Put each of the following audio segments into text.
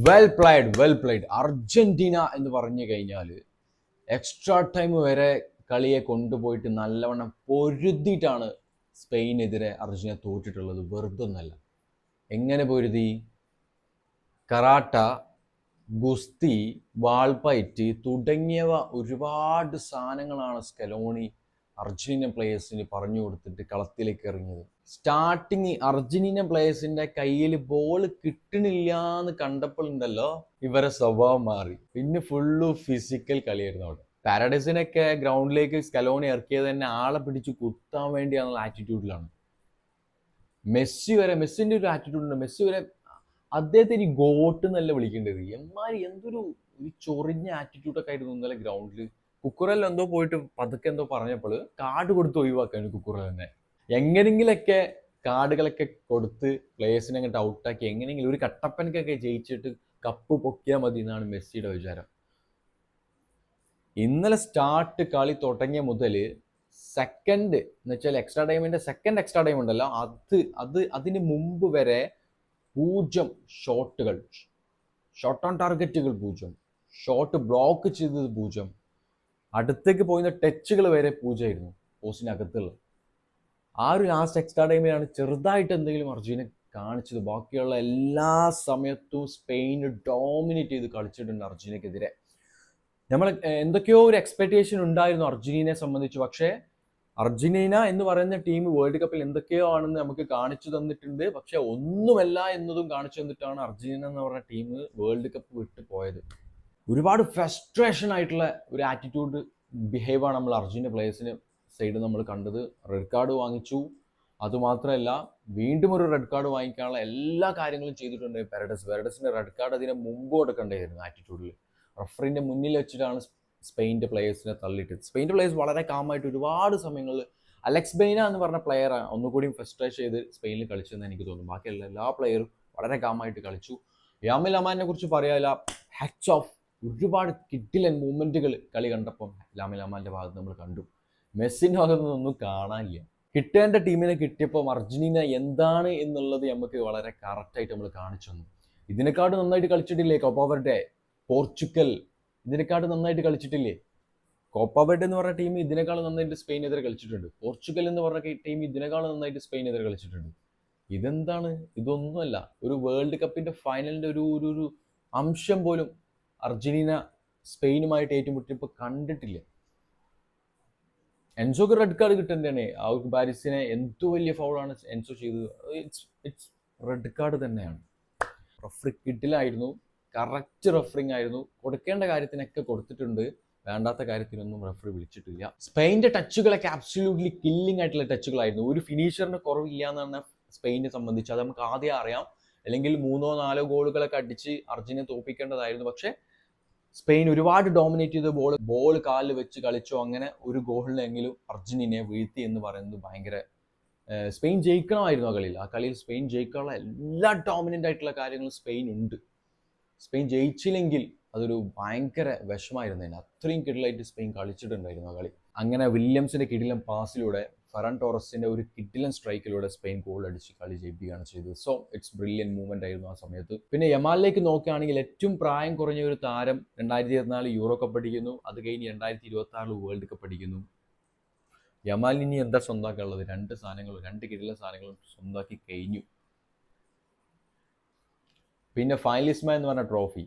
Well played. Argentina എന്ന് പറഞ്ഞു കഴിഞ്ഞാൽ എക്സ്ട്രാ ടൈം വരെ കളിയെ കൊണ്ടുപോയിട്ട് നല്ലവണ്ണം പൊരുതിയിട്ടാണ് സ്പെയിനെതിരെ അർജന്റീന തോറ്റിട്ടുള്ളത്. വെറുതൊന്നല്ല. എങ്ങനെ പൊരുതി? കറാട്ട, ഗുസ്തി, വാൾപ്പയറ്റ് തുടങ്ങിയവ ഒരുപാട് സാധനങ്ങളാണ് സ്കലോണി അർജന്റീനൻ പ്ലേയേഴ്സിന് പറഞ്ഞു കൊടുത്തിട്ട് കളത്തിലേക്ക് ഇറങ്ങിയത്. സ്റ്റാർട്ടിങ് അർജന്റീനൻ പ്ലേയേഴ്സിന്റെ കയ്യിൽ ബോൾ കിട്ടണില്ല എന്ന് കണ്ടപ്പോൾ ഉണ്ടല്ലോ, ഇവരെ സ്വഭാവം മാറി. പിന്നെ ഫുള്ള് ഫിസിക്കൽ കളിയായിരുന്നു അവിടെ. പാരഡൈസിനൊക്കെ ഗ്രൗണ്ടിലേക്ക് സ്കലോണി ഇറക്കിയത് തന്നെ ആളെ പിടിച്ച് കുത്താൻ വേണ്ടിയാണെന്നുള്ള ആറ്റിറ്റ്യൂഡിലാണ്. മെസ്സിന്റെ ഒരു ആറ്റിറ്റ്യൂഡ് ഉണ്ട്. മെസ്സി വരെ അദ്ദേഹത്തെ ഇനി ഗോട്ട് എന്നല്ല വിളിക്കേണ്ടത്. എന്തൊരു ചൊറിഞ്ഞ ആറ്റിറ്റ്യൂഡൊക്കെ ആയിരുന്നു ഇന്നലെ ഗ്രൗണ്ടിൽ. കുക്കുറെല്ലാം എന്തോ പോയിട്ട് പതുക്കെ എന്തോ പറഞ്ഞപ്പോൾ കാർഡ് കൊടുത്ത് ഒഴിവാക്കാണ് കുക്കുറൽ തന്നെ. എങ്ങനെങ്കിലൊക്കെ കാർഡുകളൊക്കെ കൊടുത്ത് പ്ലേയേഴ്സിനെ അങ്ങോട്ട് ഔട്ടാക്കി എങ്ങനെയെങ്കിലും ഒരു കട്ടപ്പനക്കൊക്കെ ജയിച്ചിട്ട് കപ്പ് പൊക്കിയാൽ മതി എന്നാണ് മെസ്സിയുടെ വിചാരം. ഇന്നലെ സ്റ്റാർട്ട് കളി തുടങ്ങിയ മുതൽ സെക്കൻഡ് എന്ന് വെച്ചാൽ എക്സ്ട്രാ ടൈം ഉണ്ടല്ലോ, അതിന് മുമ്പ് വരെ 0 ഷോട്ടുകൾ, ഷോട്ട് ഓൺ ടാർഗറ്റുകൾ 0, ഷോട്ട് ബ്ലോക്ക് ചെയ്തത് 0, അടുത്തേക്ക് പോയിരുന്ന ടച്ചുകൾ വരെ 0 ആയിരുന്നു പോസ്റ്റിനകത്തുള്ള. ആ ഒരു ലാസ്റ്റ് എക്സ്ട്രാ ടൈമിലാണ് ചെറുതായിട്ട് എന്തെങ്കിലും അർജന്റീന കാണിച്ചത്. ബാക്കിയുള്ള എല്ലാ സമയത്തും സ്പെയിൻ ഡോമിനേറ്റ് ചെയ്ത് കളിച്ചിട്ടുണ്ട് അർജന്റീനക്കെതിരെ. നമ്മൾ എന്തൊക്കെയോ ഒരു എക്സ്പെക്ടേഷൻ ഉണ്ടായിരുന്നു അർജന്റീനയെ സംബന്ധിച്ച്. പക്ഷേ അർജന്റീന എന്ന് പറയുന്ന ടീം വേൾഡ് കപ്പിൽ എന്തൊക്കെയോ ആണെന്ന് നമുക്ക് കാണിച്ചു തന്നിട്ടുണ്ട്. പക്ഷെ ഒന്നുമല്ല എന്നതും കാണിച്ചു തന്നിട്ടാണ് അർജന്റീന എന്ന് പറഞ്ഞ ടീം വേൾഡ് കപ്പ് വിട്ടു പോയത്. ഒരുപാട് ഫ്രസ്ട്രേഷൻ ആയിട്ടുള്ള ഒരു ആറ്റിറ്റ്യൂഡ് ബിഹേവാണ് നമ്മൾ അർജന്റീന പ്ലേയേഴ്സിന് സൈഡ് നമ്മൾ കണ്ടത്. റെഡ് കാർഡ് വാങ്ങിച്ചു. അതുമാത്രമല്ല വീണ്ടും ഒരു റെഡ് കാർഡ് വാങ്ങിക്കാനുള്ള എല്ലാ കാര്യങ്ങളും ചെയ്തിട്ടുണ്ട് വെരഡസിന്റെ റെഡ് കാർഡ് അതിനെ മുമ്പ് കൊടുക്കേണ്ടതായിരുന്നു. ആറ്റിറ്റ്യൂഡിൽ റഫറിന്റെ മുന്നിൽ വെച്ചിട്ടാണ് സ്പെയിൻ്റെ പ്ലേയേഴ്സിനെ തള്ളിയിട്ട്. സ്പെയിൻ്റെ പ്ലേയേഴ്സ് വളരെ കാമായിട്ട് ഒരുപാട് സമയങ്ങളിൽ അലക്സ് ബെയ്ന എന്ന് പറഞ്ഞ പ്ലെയർ ഒന്നുകൂടിയും ഫ്രസ്ട്രേറ്റ് ചെയ്ത് സ്പെയിനിൽ കളിച്ചെന്ന് എനിക്ക് തോന്നുന്നു. ബാക്കിയുള്ള എല്ലാ പ്ലെയറും വളരെ കാമായിട്ട് കളിച്ചു. യാമിൽ അമാനെ കുറിച്ച് പറയാല്ല, ഹാറ്റ്സ് ഓഫ്. ഒരുപാട് കിഡിലൻ മൂവ്മെന്റുകൾ കളി കണ്ടപ്പം ലാമിൻ അമാന്റെ ഭാഗത്ത് നമ്മൾ കണ്ടു. മെസ്സിന്റെ ഭാഗത്ത് നിന്നൊന്നും കാണാനില്ല. കിട്ടേണ്ട ടീമിനെ കിട്ടിയപ്പോൾ അർജന്റീന എന്താണ് എന്നുള്ളത് നമുക്ക് വളരെ കറക്റ്റായിട്ട് നമ്മൾ കാണിച്ചു തന്നു. ഇതിനെക്കാട് നന്നായിട്ട് കളിച്ചിട്ടില്ലേ കോപ്പ വെർഡെ, പോർച്ചുഗൽ ഇതിനെക്കാട് നന്നായിട്ട് കളിച്ചിട്ടില്ലേ? കോപ്പ വെർഡെ എന്ന് പറഞ്ഞ ടീം ഇതിനേക്കാൾ നന്നായിട്ട് സ്പെയിനെതിരെ കളിച്ചിട്ടുണ്ട്. പോർച്ചുഗൽ എന്ന് പറഞ്ഞ ടീം ഇതിനേക്കാൾ നന്നായിട്ട് സ്പെയിനെതിരെ കളിച്ചിട്ടുണ്ട്. ഇതെന്താണ്? ഇതൊന്നുമല്ല. ഒരു വേൾഡ് കപ്പിന്റെ ഫൈനലിന്റെ ഒരു അംശം പോലും അർജന്റീന സ്പെയിനുമായിട്ട് ഏറ്റുമുട്ടിയപ്പോൾ കണ്ടിട്ടില്ല. എൻസോക്ക് റെഡ് കാർഡ് കിട്ടേണ്ടതാണ്. ആ ഒരു ബാരിസിനെ എന്തോ വലിയ ഫൗളാണ് എൻസോ ചെയ്തത്. ഇറ്റ്സ് റെഡ് കാർഡ് തന്നെയാണ്. റഫറി കിഡിലായിരുന്നു, കറക്റ്റ് റഫറിങ് ആയിരുന്നു. കൊടുക്കേണ്ട കാര്യത്തിനൊക്കെ കൊടുത്തിട്ടുണ്ട്, വേണ്ടാത്ത കാര്യത്തിനൊന്നും റഫറി വിളിച്ചിട്ടില്ല. സ്പെയിൻ്റെ ടച്ചുകളൊക്കെ അബ്സല്യൂട്ട്ലി കില്ലിംഗ് ആയിട്ടുള്ള ടച്ചുകളായിരുന്നു. ഒരു ഫിനിഷറിന് കുറവില്ല എന്നാണ് സ്പെയിനെ സംബന്ധിച്ച്. അത് നമുക്ക് ആദ്യം അറിയാം. അല്ലെങ്കിൽ 3-4 ഗോളുകളൊക്കെ അടിച്ച് അർജന്റീന തോൽപ്പിക്കേണ്ടതായിരുന്നു. പക്ഷേ സ്പെയിൻ ഒരുപാട് ഡോമിനേറ്റ് ചെയ്ത് ബോൾ കാലിൽ വെച്ച് കളിച്ചോ, അങ്ങനെ ഒരു ഗോളിനെങ്കിലും അർജന്റീനയെ വീഴ്ത്തി എന്ന് പറയുന്നത് ഭയങ്കര സ്പെയിൻ ജയിക്കണമായിരുന്നു ആ കളിയിൽ സ്പെയിൻ ജയിക്കാനുള്ള എല്ലാ ഡോമിനൻ്റ് ആയിട്ടുള്ള കാര്യങ്ങളും സ്പെയിൻ ഉണ്ട്. സ്പെയിൻ ജയിച്ചില്ലെങ്കിൽ അതൊരു ഭയങ്കര വിഷമായിരുന്നതിന്. അത്രയും കിടിലായിട്ട് സ്പെയിൻ കളിച്ചിട്ടുണ്ടായിരുന്നു ആ കളി. അങ്ങനെ വില്യംസിന്റെ കിടിലൻ പാസിലൂടെ ഫെറാൻ ടോറസിന്റെ ഒരു കിടിലൻ സ്ട്രൈക്കിലൂടെ സ്പെയിൻ ഗോൾ അടിച്ച് കളി ജയിപ്പിക്കുകയാണ് ചെയ്തത്. സോ ഇറ്റ്സ് ബ്രില്യൻ മൂവ്മെന്റ് ആയിരുന്നു ആ സമയത്ത്. പിന്നെ യമാലിലേക്ക് നോക്കുകയാണെങ്കിൽ ഏറ്റവും പ്രായം കുറഞ്ഞ ഒരു താരം 2024 യൂറോ കപ്പ് അടിക്കുന്നു. അത് കഴിഞ്ഞ് 2026 വേൾഡ് കപ്പ് അടിക്കുന്നു. യമാലിന് ഇനി എന്താ സ്വന്തമാക്കാനുള്ളത്? 2 കിടിലൻ സാധനങ്ങളും സ്വന്തമാക്കി കഴിഞ്ഞു. പിന്നെ ഫൈനലിസ്മ എന്ന് പറഞ്ഞ trophy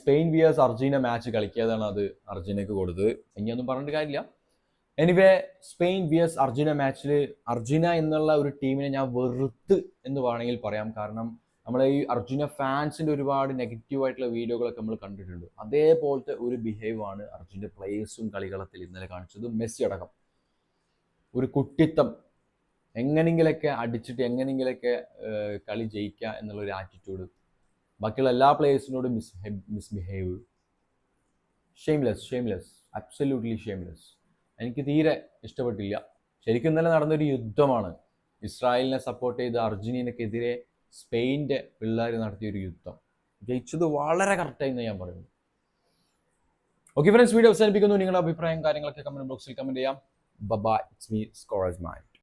Spain versus Argentina match കളിക്കാതാണ് അത് അർജന്റീനക്ക് കൊടുത്തത്. ഇനിയൊന്നും പറഞ്ഞിട്ട് കാര്യമില്ല. എനിവേ സ്പെയിൻ വിയേഴ്സ് അർജന്റീന മാച്ചിൽ അർജന്റീന എന്നുള്ള ഒരു ടീമിനെ ഞാൻ വെറുത്ത് എന്ന് വേണമെങ്കിൽ പറയാം. കാരണം നമ്മളെ ഈ അർജന്റീന ഫാൻസിന്റെ ഒരുപാട് നെഗറ്റീവ് ആയിട്ടുള്ള വീഡിയോകളൊക്കെ നമ്മൾ കണ്ടിട്ടുണ്ട്. അതേപോലത്തെ ഒരു ബിഹേവ് ആണ് അർജന്റീന പ്ലേയേഴ്സും കളികളത്തിൽ ഇന്നലെ കാണിച്ചത്. മെസ്സി അടക്കം ഒരു കുട്ടിത്തം, എങ്ങനെങ്കിലൊക്കെ അടിച്ചിട്ട് എങ്ങനെങ്കിലൊക്കെ കളി ജയിക്കുക എന്നുള്ളൊരു ആറ്റിറ്റ്യൂഡ്. ബാക്കിയുള്ള എല്ലാ പ്ലേയേഴ്സിനോടും മിസ്ബിഹേവ്. Shameless, absolutely Shameless. എനിക്ക് തീരെ ഇഷ്ടപ്പെട്ടില്ല. ശരിക്കും ഇന്നലെ നടന്നൊരു യുദ്ധമാണ്. ഇസ്രായേലിനെ സപ്പോർട്ട് ചെയ്ത് അർജന്റീനക്കെതിരെ സ്പെയിൻ്റെ പിള്ളേർ നടത്തിയൊരു യുദ്ധം. ജയിച്ചത് വളരെ കറക്റ്റായി എന്ന് ഞാൻ പറയുന്നു. ഓക്കെ ഫ്രണ്ട്സ്, വീഡിയോ അവസാനിപ്പിക്കുന്നു. നിങ്ങളുടെ അഭിപ്രായം കാര്യങ്ങളൊക്കെ കമന്റ് ബോക്സിൽ കമന്റ് ചെയ്യാം. Bye, it's me scorer's mind.